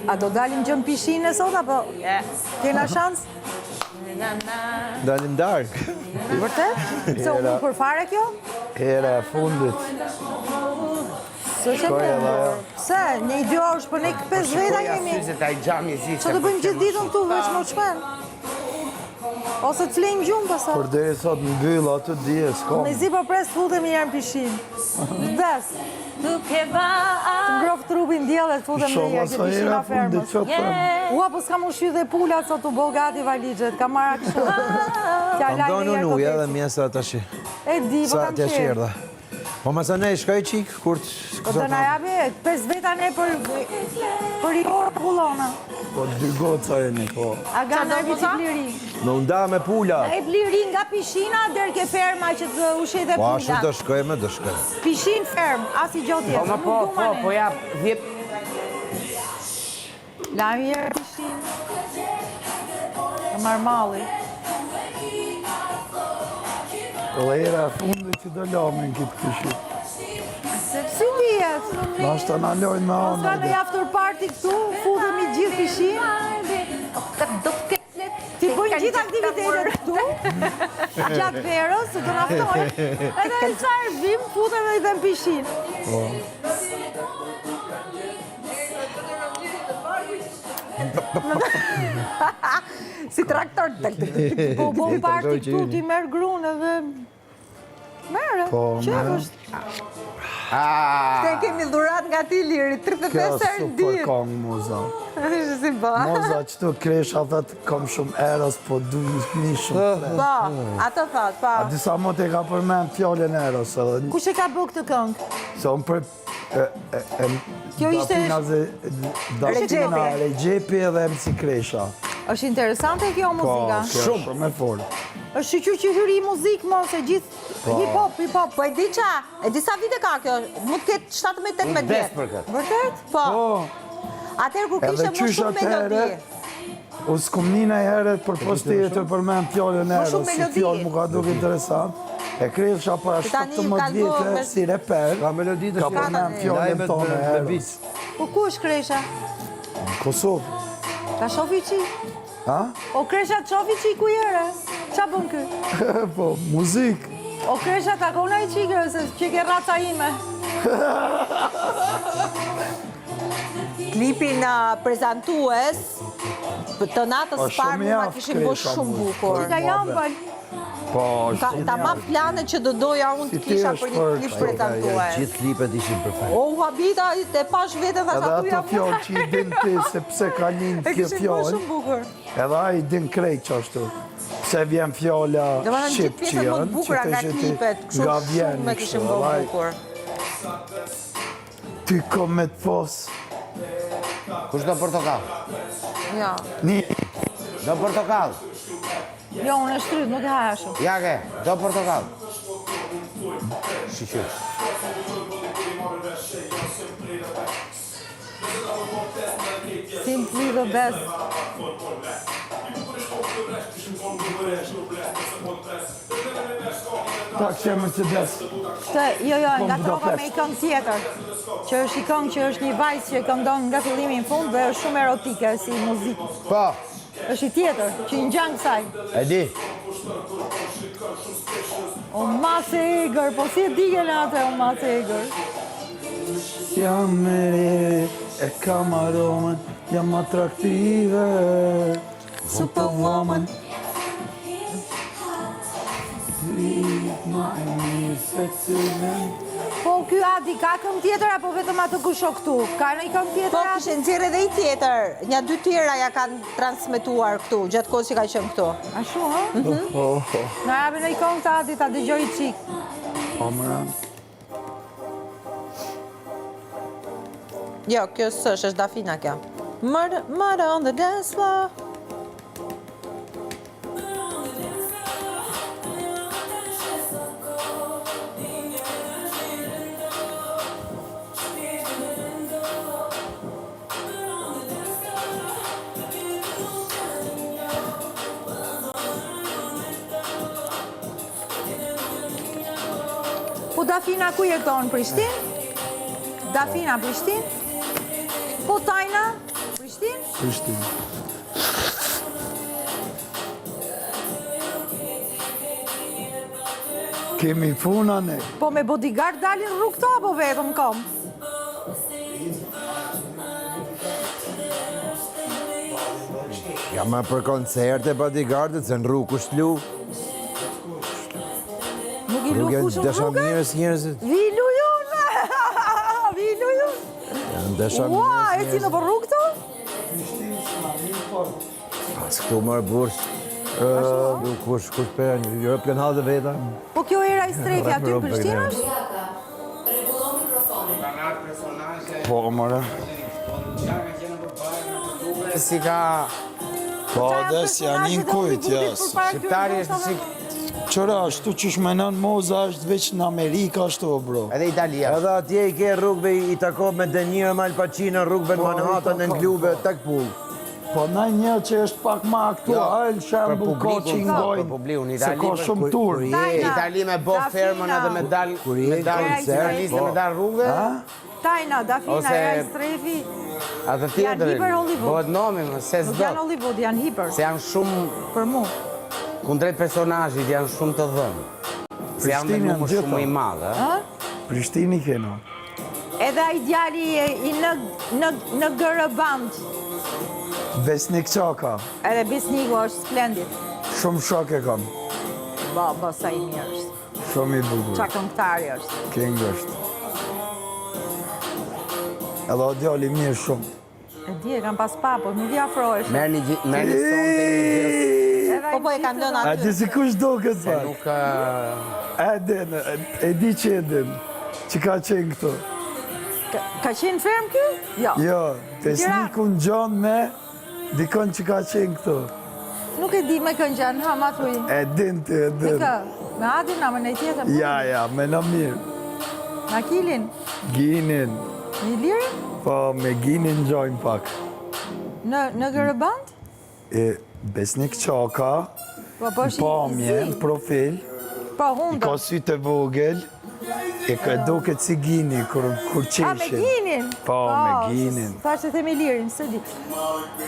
A do dalim gjën pishinë sot, apo? Kena shans? Dalim dark. Vërtet? Se u për fare kjo? Era e fundit. Se që të Se, një 2 orë shpër ne 5 veta jemi. Që të bëjmë gjithë ditën këtu veç më shpen? Ose të flejmë gjumë pësa? Por deri sot në byllë aty dje, s'kom. Në zi për pres të futemi njerë në pishinë. Des. Të ngrof trupin djellë e të futemi njerë që pishina fermës. Ua, po s'kam u shy dhe pulat sot u bo gati valigjet, kam marra kështu. Kam donë në ujë edhe mjesa të shi. E di, po kam qërë. Po mësa ne, shkaj qikë, kur të... Po të na jabe, 5 veta ne për i orë pullona. Po 2 goca e ne, po. A ga në ebi që pliri? Në nda me pula. E pliri nga pishina dherë ke ferma që të ushej dhe pula. Po ashtu do shkojme, do shkojme. Pishin ferm, as i gjotë jetë. Po ja, vjep. La mirë pishin. Në marmali. Era fundit që do lamin këtë pishin. Si vjet? Nashta na lojnë me anë. Ska në after party këtu, futemi gjithë pishin. Ti bëjnë gjithë aktivitetet këtu, gjatë verës, se të naftojnë. Edhe në qarë vim, futemi dhe në pishin. Si traktor, po bo party këtu, ti merë grunë edhe... Mere, që është? Këte kemi dhurat nga ti liri, 35 herë në ditë. Kjo super kongë, Moza. Ishtë si ba. Moza, që të kresha thëtë, kam shumë eros, po du një shumë. Ba, ato thot, pa. A disa mot e ka përmen fjallën eros. Kush e ka bu këtë këngë? Se unë për... Kjo ishte... Dafina Regjepi edhe MC Kresha. është interesante kjo muzika? Po, shumë e folë. është shqyqyr që hyri i muzikë, mo, se gjithë hip-hop. Po e di qa, e disa vite ka kjo, mund të ketë 17-18 vjetë. Vërtet? Po. Atëherë kur kishe më shumë melodi. U s'kom një herët për postetër për me në fjallën erë, si fjallë mu ka duke interesant. E Kresha para 17 vjetë, si reper, ka për me në fjallën tonë erës. Po ku është Kresha? Kosovë. Ka shofi qi? Ha? O Kresha të shofi qi ku jere? Qa bën kë? Po, muzikë. O Kresha ta kona i qikë, se që ke raca ime. Klipin prezentues, të natës parë mu ma kishin bërë shumë bukur. Qika jam bën? Po, Ta ma planet që do doja unë të kisha për një klip prezentues. Gjithë klipet ishin perfekt. O, Habita, te pash vetën dhe Edhe shatu ato jam fjallë që i din ti, se pse ka lind kjo kishin bërë fjallë, shumë bukur. edhe a i din krejt që ashtu. Pse vjen fjalla Dhe më në gjithë shqip që pjesët më të janë, bukura nga klipet, nga shumë vjen me kishin bërë bukur. Ty kom me të posë. Kush do portokall? Ja. Një, Do portokall? Jo, unë e shtryt, nuk e haja shumë. Jake, do portokall? Shiqyr. Simply the best. ta kështë Mercedes. Jo, nga troka me i këngë tjetër. Që është i këngë që është një vajzë që këndon nga fillimi në fund dhe është shumë erotike si muzikë. Po, është i tjetër, që i ngjan kësaj. e di. O Mase Egër, po si e digën atë o Mase Egër? Jam me re, e kam aromen, jam atraktive. Superwoman. Ma e mirë se të vend. Po, ky Adi, ka këngë tjetër apo vetëm atë kusho këtu? Ka në i këngë Po, tjetër Adi? kishe nxjerrë edhe i tjetër. Nja 2 tjera ja kanë transmetuar këtu, gjatë kohës që ka qenë këtu. A shu, ha? Në jabi në i këngë të Adi, ta dëgjoj i qikë. Po, mëra. Jo, kjo s'është, është Dafina kjo. Murder on the dance floor. Po Dafina ku jeton? Prishtin? Dafina Prishtin? Po tajna? Prishtinë? Prishtinë. Kemi puna ne. Po me bodyguard dalin rrugë këto apo vetëm kom? Ja ma për koncerte bodyguardet, se në rrugë është lu. Nuk i lu Rrugë kush janë në desha rrugë? mirës njerëzit. Vilu junë! Vilu junë! Janë desha Ua, mirës e si në për rrugë këto? Pas këtu marë bursh. Kush për jo plan halë veta. Po kjo era i strefi aty në Prishtinë është? Po, mëre. Si ka... Po, des janë një kujt, jas. Shqiptari është si... Qëra, ashtu që shmenon moza është veç në Amerika, ashtu, bro. Edhe Italia. Edhe atje i ke rrugëve i tako me De Niro, me Al Pacino, rrugëve në Manhattan, në klube, tek pull. Po, na një që është pak ma aktual, shembull ko që i për ngojnë, publikun, se Itali, ka shumë tur. Itali me bo fermën edhe me dal... Me dal serialiste me dal rrugëve. Tajna, Dafina, Ose- era i strefi. Atë Janë tjetërin. hiper Hollywood. Bëhet nomi, më se Nuk s'do. janë Hollywood, janë hiper. Se janë shumë... Për mu. Kundrejt personazhit janë shumë të dhënë. Se janë me Prishtinë janë numër gjitha. shumë më i madh, ë? Prishtini kena. Edhe ai djali i në Gërëband. Besnik Qaka, Edhe Besniku është splendid. shumë shok e kam, Ba, sa i mirë është. shumë i bukur. Qa këngëtari është. King është. Edhe o djali mirë shumë. E di, e kam pas pa, po nuk i afrohesh. Merrni sonte një gjë Po e kanë lënë A aty. di si kush do këtë se pak? nuk... E di që edin, që ka qenë këtu. Ka qenë ferm ky? Jo. Jo, Besniku në gjonë me dikon që ka qenë këtu. Nuk e di me këngjan, ha, ma thuj. E din ti, e Me din. kë? Me Adin, a me në tjetër? Ja, me në mirë. Me Akilin? Ginin, Me Ilirin? po me Ginin gjojnë pak. Në Gërëband? Besnik Qaka, Po është pamje, në profil, Po, i hundë. ka sytë e vogël, e ka duket si Gini, kur A, me qeshin. Ginin? Po, me Ginin. Thash se themi Lirin, së di.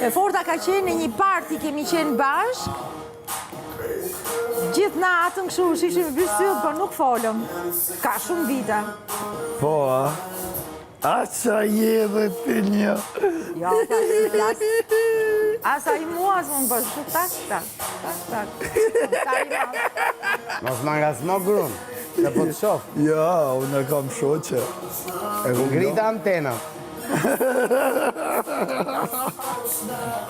E Forta ka qenë në një parti, kemi qenë bashk. Gjithë natën kështu, shishim e bysyllë, po nuk folëm. Ka shumë vita. Po, a? A qa je dhe për një? Jo, ka shumë flas. Asa i mua, së më bërë, shumë tak. Mos ma nga s'mo grun, se po të shoh. Ja, unë e kam shoqe. Ngrita antena.